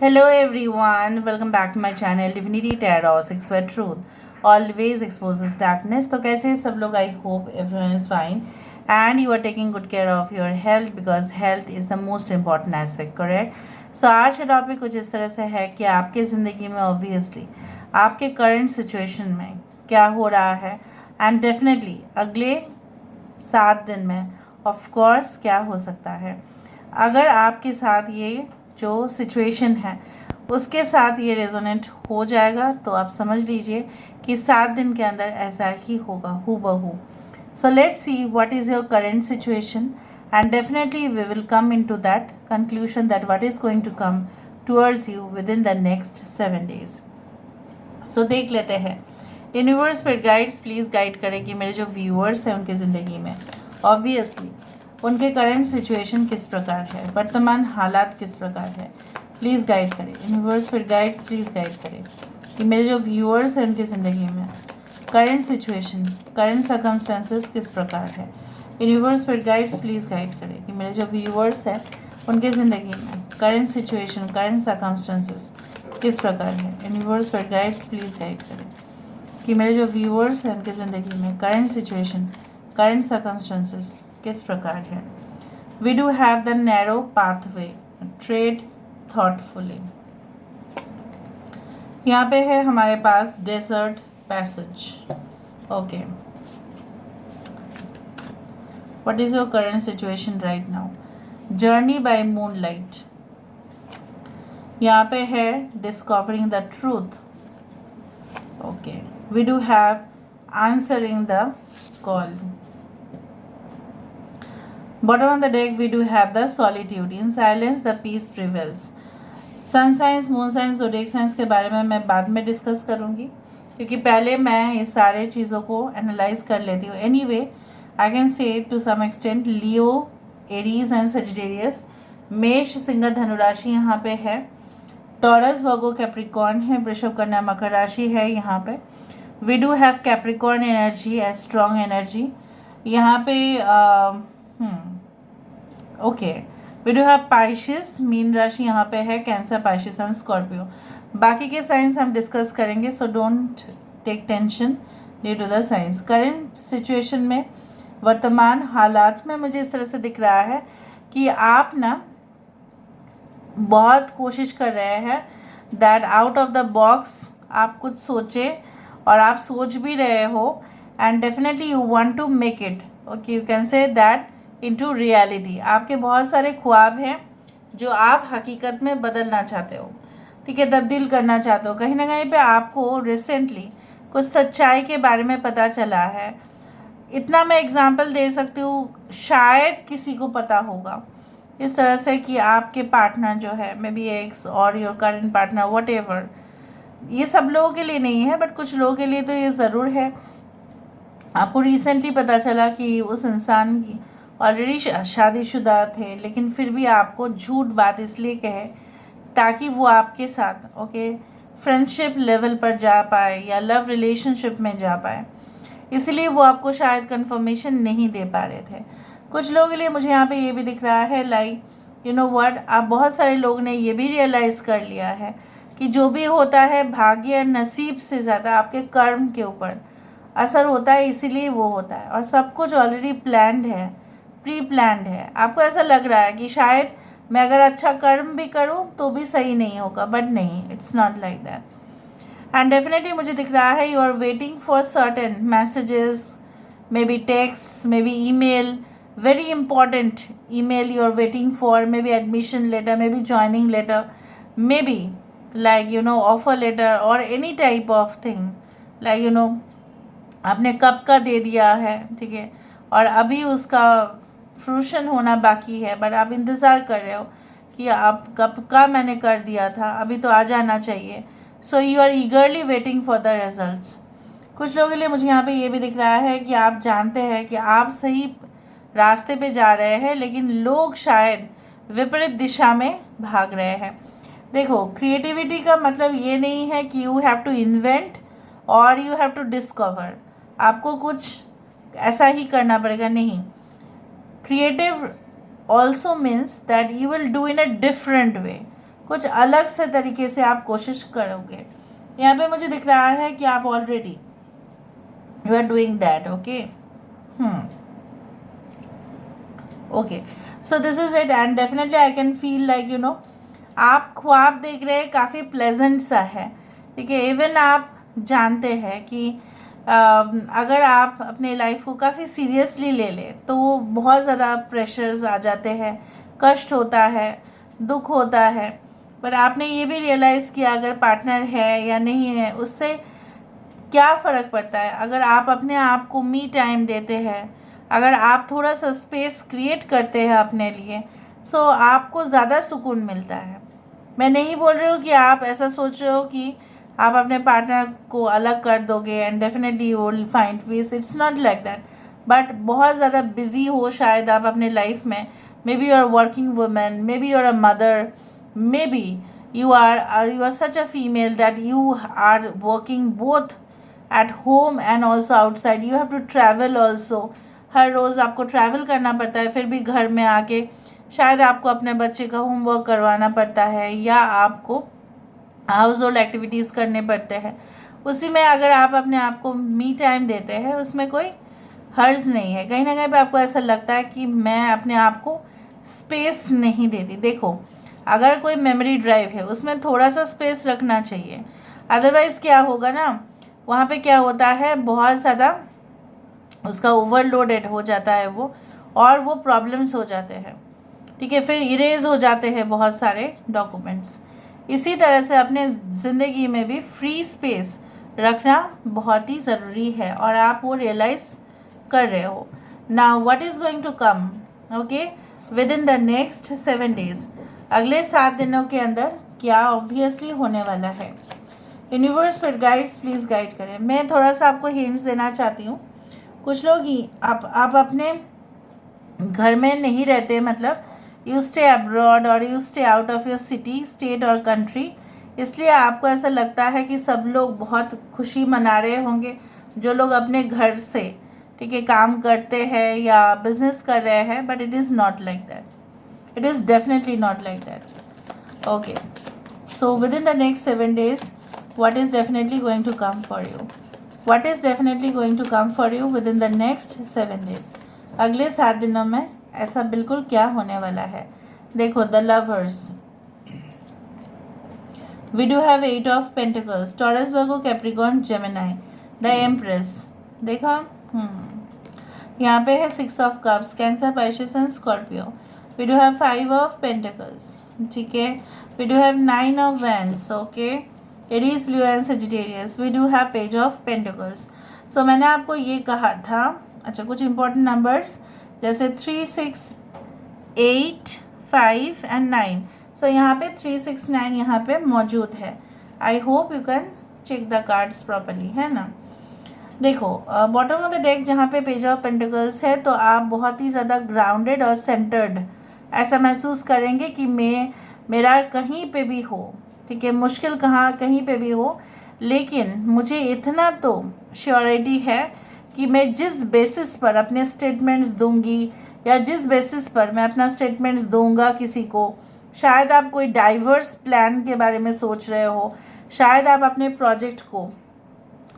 Hello everyone, welcome back to my channel Divinity Tarot 6 Word Truth. Always exposes darkness. तो कैसे हैं सब लोग? I hope everyone is fine and you are taking good care of your health because health is the most important aspect, correct? So आज का topic कुछ इस तरह से है कि आपके ज़िंदगी में ऑब्वियसली आपके करंट सिचुएशन में क्या हो रहा है एंड डेफिनेटली अगले 7 दिन में ऑफ कोर्स क्या हो सकता है। अगर आपके साथ ये जो सिचुएशन है उसके साथ ये रेजोनेट हो जाएगा तो आप समझ लीजिए कि 7 दिन के अंदर ऐसा ही होगा हूबहू। So let's see what is your current situation and definitely we will come into that conclusion that what is going to come towards you within the next 7 days। सो देख लेते हैं यूनिवर्स पर guides please guide करें कि मेरे जो viewers हैं उनकी ज़िंदगी में ऑब्वियसली उनके करंट सिचुएशन किस प्रकार है, वर्तमान हालात किस प्रकार है। प्लीज़ गाइड करें यूनिवर्स पर गाइड्स प्लीज़ गाइड करें कि मेरे जो व्यूअर्स हैं उनकी ज़िंदगी में करंट सिचुएशन करंट सर्कमस्टेंसेस किस प्रकार है। यूनिवर्स पर गाइड्स प्लीज़ गाइड करें कि मेरे जो व्यूअर्स हैं उनकी ज़िंदगी में करंट सिचुएशन करंट सर्कमस्टेंसेस किस प्रकार है। यूनिवर्स पर गाइड्स प्लीज़ गाइड करें कि मेरे जो व्यूअर्स हैं उनकी ज़िंदगी में करंट सिचुएशन करंट सर्कमस्टेंसेस किस प्रकार है। We do have the narrow pathway tread thoughtfully. यहाँ पे है हमारे पास desert passage. Okay, what is your current situation right now. Journey by moonlight. यहाँ पे है discovering the truth. Okay, we do have answering the call. Bottom of the deck we do have the solitude. In silence the peace prevails. Sun science moon science zodiac science के बारे में मैं बाद में discuss करूँगी क्योंकि पहले मैं इस सारे चीज़ों को एनालाइज कर लेती हूँ। Anyway I can say to some extent Leo Aries and Sagittarius. मेष सिंह धनुराशि यहाँ पे है। टॉरस वर्गो कैप्रिकॉर्न है। वृषभ कन्या मकर राशि है। यहाँ पे we do have Capricorn energy as strong energy. यहाँ पे okay, we do have Pisces मीन राशि यहाँ पे है। Cancer Pisces and Scorpio. बाकी के साइंस हम डिस्कस करेंगे so don't take tension due to the signs. Current situation में वर्तमान हालात में मुझे इस तरह से दिख रहा है कि आप ना बहुत कोशिश कर रहे हैं that out of the box आप कुछ सोचें और आप सोच भी रहे हो and definitely you want to make it okay, you can say that into reality. आपके बहुत सारे ख्वाब हैं जो आप हकीकत में बदलना चाहते हो, ठीक है, तब्दील करना चाहते हो। कहीं ना कहीं पे आपको रिसेंटली कुछ सच्चाई के बारे में पता चला है। इतना मैं एग्जांपल दे सकती हूँ, शायद किसी को पता होगा इस तरह से कि आपके पार्टनर जो है मे बी एक्स और your current partner what ever, ये सब लोगों के लिए नहीं है बट कुछ लोगों के लिए तो ये ज़रूर है। आपको रिसेंटली पता चला कि उस इंसान की ऑलरेडी शादीशुदा थे लेकिन फिर भी आपको झूठ बात इसलिए कहे ताकि वो आपके साथ ओके फ्रेंडशिप लेवल पर जा पाए या लव रिलेशनशिप में जा पाए, इसलिए वो आपको शायद कंफर्मेशन नहीं दे पा रहे थे। कुछ लोगों के लिए मुझे यहाँ पे ये भी दिख रहा है लाइक यू नो व्हाट, आप बहुत सारे लोग ने ये भी रियलाइज़ कर लिया है कि जो भी होता है भाग्य नसीब से ज़्यादा आपके कर्म के ऊपर असर होता है, इसीलिए वो होता है और सब कुछ ऑलरेडी प्लान्ड है, प्री प्लान्ड है। आपको ऐसा लग रहा है कि शायद मैं अगर अच्छा कर्म भी करूं तो भी सही नहीं होगा, बट नहीं, it's not like that. And definitely मुझे दिख रहा है you are waiting for certain messages, maybe text, maybe email, very important email you are waiting for, maybe admission letter, maybe joining letter, maybe like you know offer letter और any type of thing like you know आपने कब का दे दिया है, ठीक है, और अभी उसका फ्रूशन होना बाकी है बट आप इंतज़ार कर रहे हो कि आप कब का मैंने कर दिया था, अभी तो आ जाना चाहिए। So you are eagerly waiting for the results. कुछ लोगों के लिए मुझे यहाँ पे ये भी दिख रहा है कि आप जानते हैं कि आप सही रास्ते पे जा रहे हैं लेकिन लोग शायद विपरीत दिशा में भाग रहे हैं। देखो, क्रिएटिविटी का मतलब ये नहीं है कि यू हैव टू इन्वेंट और यू हैव टू डिस्कवर, आपको कुछ ऐसा ही करना पड़ेगा, नहीं। Creative also means that you will do in a different way, कुछ अलग से तरीके से आप कोशिश करोगे। यहाँ पे मुझे दिख रहा है कि आप already you are doing that. Okay, okay, so this is it and definitely I can feel like you know आप ख्वाब देख रहे हैं, काफ़ी प्लेजेंट सा है। ठीक है, इवन आप जानते हैं कि अगर आप अपने लाइफ को काफ़ी सीरियसली ले लें तो बहुत ज़्यादा प्रेशर्स आ जाते हैं, कष्ट होता है, दुख होता है। पर आपने ये भी रियलाइज़ किया अगर पार्टनर है या नहीं है उससे क्या फ़र्क पड़ता है। अगर आप अपने आप को मी टाइम देते हैं, अगर आप थोड़ा सा स्पेस क्रिएट करते हैं अपने लिए, सो आपको ज़्यादा सुकून मिलता है। मैं नहीं बोल रही हूँ कि आप ऐसा सोच रहे हो कि आप अपने पार्टनर को अलग कर दोगे and definitely you will find peace, it's not like that. But बहुत ज़्यादा बिजी हो शायद आप अपने लाइफ में, maybe you are working women, maybe you are a mother, maybe you are such a female that you are working both at home and also outside, you have to travel also, हर रोज़ आपको travel करना पड़ता है, फिर भी घर में आके शायद आपको अपने बच्चे का होमवर्क करवाना पड़ता है या आपको हाउस होल्ड एक्टिविटीज़ करने पड़ते हैं। उसी में अगर आप अपने आप को मी टाइम देते हैं उसमें कोई हर्ज नहीं है। कहीं ना कहीं पे आपको ऐसा लगता है कि मैं अपने आप को स्पेस नहीं देती। देखो, अगर कोई मेमोरी ड्राइव है उसमें थोड़ा सा स्पेस रखना चाहिए, अदरवाइज़ क्या होगा ना, वहाँ पे क्या होता है बहुत ज़्यादा उसका ओवरलोडेड हो जाता है वो, और वो प्रॉब्लम्स हो जाते हैं। ठीक है, फिर इरेज हो जाते हैं बहुत सारे डॉक्यूमेंट्स। इसी तरह से अपने ज़िंदगी में भी फ्री स्पेस रखना बहुत ही ज़रूरी है और आप वो रियलाइज़ कर रहे हो। Now what is going to come, okay, within the next 7 days, अगले 7 दिनों के अंदर क्या ऑब्वियसली होने वाला है। यूनिवर्स पर गाइड्स प्लीज़ गाइड करें। मैं थोड़ा सा आपको हिंट्स देना चाहती हूँ। कुछ लोग ही आप अपने घर में नहीं रहते, मतलब यू स्टे अब्रॉड और you stay out of your city, state और कंट्री, इसलिए आपको ऐसा लगता है कि सब लोग बहुत खुशी मना रहे होंगे जो लोग अपने घर से, ठीक है, काम करते हैं या बिजनेस कर रहे हैं, but it is not like that, it is definitely not like that। Okay, so within the next 7 days what is definitely going to come for you, what is definitely going to come for you within the next 7 days, अगले 7 दिनों में ऐसा बिल्कुल क्या होने वाला है। देखो, the lovers, we do have 8 of Pentacles, Taurus, Virgo, Capricorn, Gemini, the Empress, देखा, यहाँ पे है 6 of Cups, Cancer, Pisces and Scorpio, we do have 5 of Pentacles, ठीक है, we do have 9 of Wands, okay, Aries, Leo and Sagittarius, we do have Page of Pentacles। so मैंने आपको ये कहा था, अच्छा, कुछ इंपॉर्टेंट नंबर्स जैसे 3, 6, 8, 5 एंड 9, सो यहाँ पे 3, 6, 9 यहाँ पे मौजूद है। I hope you can check the cards properly, है ना। देखो, बॉटम ऑफ द डेक जहाँ पे पेज ऑफ पेंटिकल्स है तो आप बहुत ही ज़्यादा ग्राउंडेड और सेंटर्ड ऐसा महसूस करेंगे कि मेरा कहीं पे भी हो, ठीक है, मुश्किल कहीं पे भी हो, लेकिन मुझे इतना तो श्योरिटी है कि मैं जिस बेसिस पर अपने स्टेटमेंट्स दूंगी या जिस बेसिस पर मैं अपना स्टेटमेंट्स दूंगा किसी को, शायद आप कोई डाइवर्स प्लान के बारे में सोच रहे हो, शायद आप अपने प्रोजेक्ट को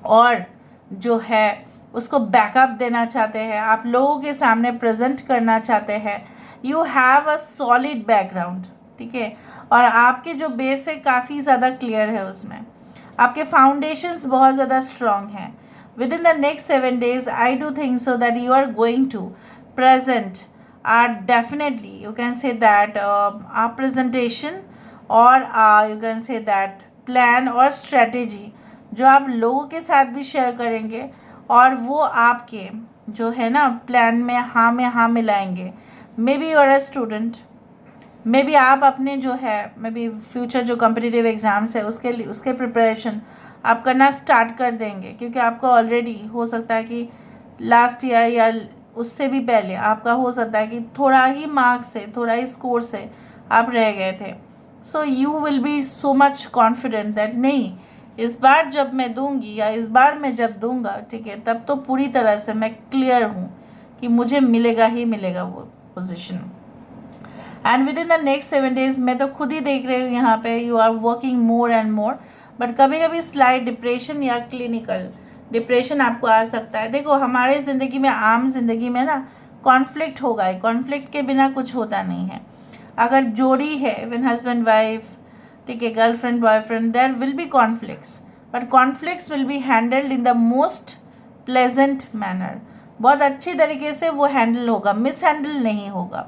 और जो है उसको बैकअप देना चाहते हैं, आप लोगों के सामने प्रेजेंट करना चाहते हैं, you have a solid background, ठीक है, और आपके जो बेस है काफ़ी ज़्यादा क्लियर है, उसमें आपके फाउंडेशंस बहुत ज़्यादा स्ट्रॉन्ग हैं। Within the next 7 days I do think so that you are going to present or definitely you can say that your presentation और you can say that plan और strategy जो आप लोगों के साथ भी शेयर करेंगे और वो आपके जो है ना प्लान में हाँ मिलाएंगे। Maybe you are a student, maybe आप अपने जो है मे बी फ्यूचर जो कम्पिटिटिव एग्ज़ाम्स है उसके प्रिपरेशन आप करना स्टार्ट कर देंगे, क्योंकि आपको ऑलरेडी हो सकता है कि लास्ट ईयर या उससे भी पहले आपका हो सकता है कि थोड़ा ही मार्क्स से, थोड़ा ही स्कोर से आप रह गए थे। So you will be so much confident that नहीं, इस बार जब मैं दूंगी या इस बार मैं जब दूंगा, ठीक है, तब तो पूरी तरह से मैं क्लियर हूँ कि मुझे मिलेगा ही मिलेगा वो position. And with in the next 7 days मैं तो खुद ही देख रही हूँ यहाँ पे you are working more and more, but कभी कभी स्लाइट डिप्रेशन या क्लिनिकल डिप्रेशन आपको आ सकता है। देखो हमारे ज़िंदगी में, आम जिंदगी में ना कॉन्फ्लिक्ट होगा ही, कॉन्फ्लिक्ट के बिना कुछ होता नहीं है। अगर जोड़ी है, व्हेन हस्बैंड वाइफ, ठीक है, girlfriend boyfriend, there will be conflicts, but conflicts will be handled in the most pleasant manner. बहुत अच्छी तरीके से वो हैंडल होगा, मिस हैंडल नहीं होगा।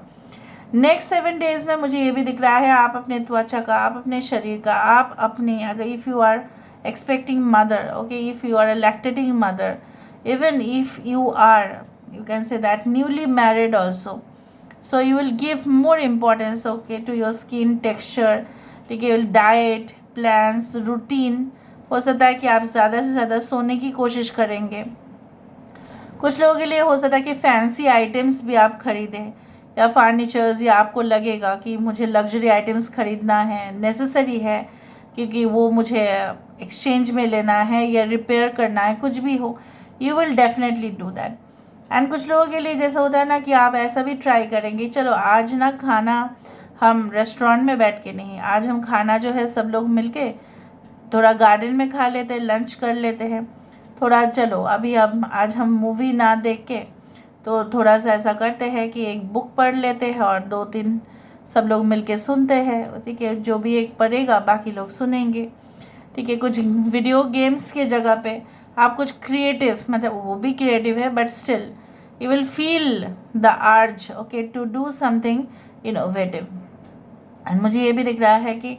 नेक्स्ट 7 days में मुझे ये भी दिख रहा है, आप अपने त्वचा का, आप अपने शरीर का, आप अपने, अगर if you are expecting mother, okay, if you are a lactating mother, even if you are, you can say that, newly married also, so you will give more importance, okay, to your skin texture, ठीक है, diet plans routine. हो सकता है कि आप ज़्यादा से ज़्यादा सोने की कोशिश करेंगे। कुछ लोगों के लिए हो सकता है कि फैंसी आइटम्स भी आप खरीदें, या फर्नीचर्स, या आपको लगेगा कि मुझे लग्जरी आइटम्स खरीदना है, नेसेसरी है, क्योंकि वो मुझे एक्सचेंज में लेना है या रिपेयर करना है, कुछ भी हो, you will definitely do that. And कुछ लोगों के लिए जैसा होता है ना कि आप ऐसा भी ट्राई करेंगे, चलो आज ना खाना हम रेस्टोरेंट में बैठ के नहीं, आज हम खाना जो है सब लोग मिलके थोड़ा गार्डन में खा लेते हैं, लंच कर लेते हैं, थोड़ा चलो अभी अब आज हम मूवी ना देख के तो थोड़ा सा ऐसा करते हैं कि एक बुक पढ़ लेते हैं और 2-3 सब लोग मिलके सुनते हैं, ठीक है, जो भी एक पढ़ेगा बाकी लोग सुनेंगे, ठीक है। कुछ वीडियो गेम्स के जगह पे आप कुछ क्रिएटिव, मतलब वो भी क्रिएटिव है but still you will feel the urge, okay, to do something innovative. And मुझे ये भी दिख रहा है कि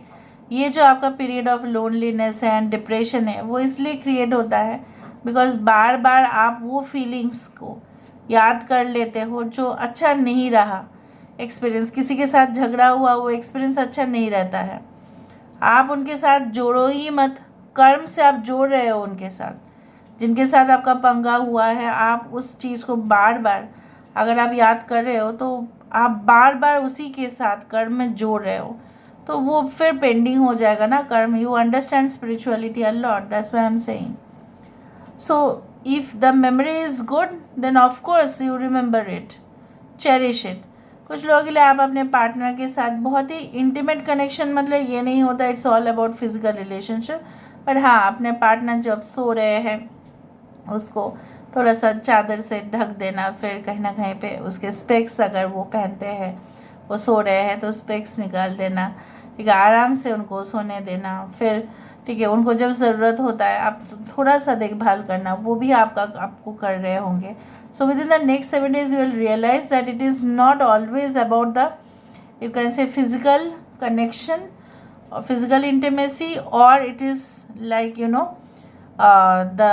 ये जो आपका पीरियड ऑफ लोनलीनेस है एंड डिप्रेशन है, वो इसलिए क्रिएट होता है बिकॉज बार बार आप वो फीलिंग्स को याद कर लेते हो जो अच्छा नहीं रहा एक्सपीरियंस। किसी के साथ झगड़ा हुआ, वो एक्सपीरियंस अच्छा नहीं रहता है, आप उनके साथ जोड़ो ही मत, कर्म से आप जोड़ रहे हो उनके साथ, जिनके साथ आपका पंगा हुआ है, आप उस चीज़ को बार बार अगर आप याद कर रहे हो तो आप बार बार उसी के साथ कर्म में जोड़ रहे हो, तो वो फिर पेंडिंग हो जाएगा ना कर्म। You understand spirituality a lot, that's why I am saying. So if the memory is good then of course you remember it, cherish it. कुछ लोगों के लिए आप अपने पार्टनर के साथ बहुत ही इंटीमेट कनेक्शन, मतलब ये नहीं होता it's all about physical relationship, but हाँ, अपने पार्टनर जब सो रहे हैं उसको थोड़ा सा चादर से ढक देना, फिर कहीं ना कहीं पे उसके स्पेक्स, अगर वो पहनते हैं, वो सो रहे हैं तो स्पेक्स निकाल देना, ठीक है, आराम से उनको सोने देना, फिर ठीक है, उनको जब ज़रूरत होता है आप थोड़ा सा देखभाल करना, वो भी आपको कर रहे होंगे। So within the next 7 days you will realise that it is not always about the, you can say, physical connection or physical intimacy, or it is like the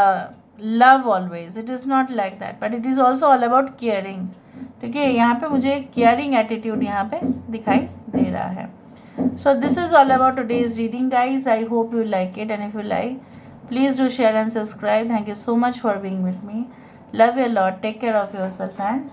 love always, it is not like that, but it is also all about caring, ठीक है। यहाँ पे मुझे caring attitude यहाँ पे दिखाई दे रहा है। So this is all about today's reading guys, I hope you like it, and if you like please do share and subscribe. Thank you so much for being with me, love you a lot, take care of yourself and